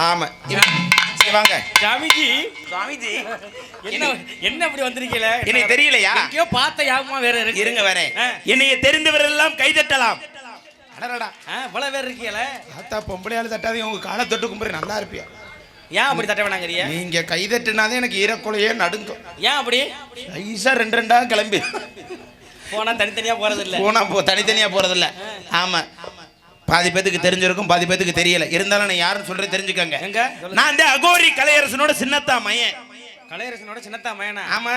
ஆமா வாங்க சாமிஜி. சாமிஜி என்ன இப்படி வந்திருக்கீல? எனக்கு தெரியலையா? எங்கேயோ பார்த்த யாபமா வேற இருக்கு. இருங்க வரேன். என்னைய தெரிந்தவரெல்லாம் கைதட்டலாம். அடடா இவ்வளவு பேர் இருக்கீல. ஆத்தா பொம்பளையால தட்டாதே உங்க காலை தொட்டு கும்பிடு நல்லா இருப்பியா? ஏன் அப்படி தட்ட வேணாங்கறியா? நீங்க கைதட்டுனாதே எனக்கு ஈரக்குலையே நடுங்கும். ஏன் அப்படி? ஐசா ரெண்டு ரெண்டா கிளம்பி போனா தனித்தனியா போறது இல்ல. போனா தனித்தனியா போறது இல்ல. ஆமா பாதி பேத்துக்கு தெரிஞ்சிருக்கும் பாதி பேத்துக்கு தெரியல. இருந்தாலும் நான் யாருன்னு சொல்றது தெரிஞ்சுக்கங்க. எங்க? நான் இந்த அகோரி கலையரசனோட சின்னத்தா மையன். கலையரசனோட சின்னத்தா மையனா? ஆமா.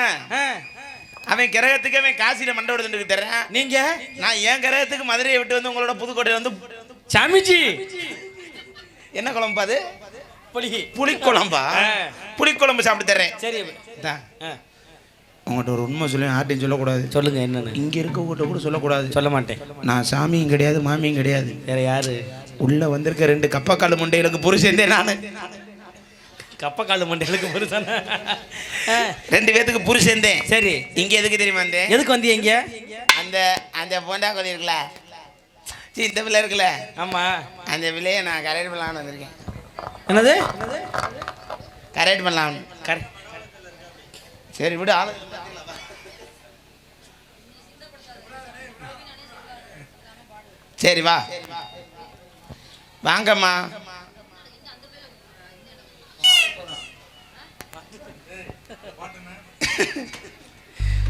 அவன் கிரகத்துக்கு அவன் காசியில மண்டபத்துக்கு தர்றேன். நீங்க? நான் என் கிரகத்துக்கு மதுரையை விட்டு வந்து உங்களோட புதுக்கோட்டையில வந்து. சாமிஜி என்ன குழம்பு அது? புளிக்குழம்பா? புளிக்குழம்பு சாப்பிட்டு தர்றேன். சரி உங்கள்கிட்ட ஒரு உண்மை சொல்லி யார்ட்டையும் சொல்லக்கூடாது. சொல்லுங்க என்னன்னு. இங்க இருக்கவங்ககிட்ட கூட சொல்லக்கூடாது. சொல்ல மாட்டேன். நான் சாமியும் கிடையாது மாமியும் கிடையாது. வேற யாரு? உள்ள வந்திருக்க ரெண்டு கப்பக்கால் முண்டைகளுக்கு புருஷன் நானு. கப்பக்கால் முண்டைகளுக்கு புருஷன்? ரெண்டு பேத்துக்கு புருஷன். சரி இங்க எதுக்கு தெரியுமா வந்தேன்? எதுக்கு வந்தீங்க இங்க? அந்த அந்த போண்டா கோழி இருக்குல்ல, இந்த பிள்ளை இருக்குல்ல, ஆமா அந்த பிள்ளையை நான் கரெக்ட் பண்ணலாம்னு வந்திருக்கேன். என்னது? கரெக்ட் பண்ணலாம். சரி விடு ஆளு. சரி வா வாங்கம்மா.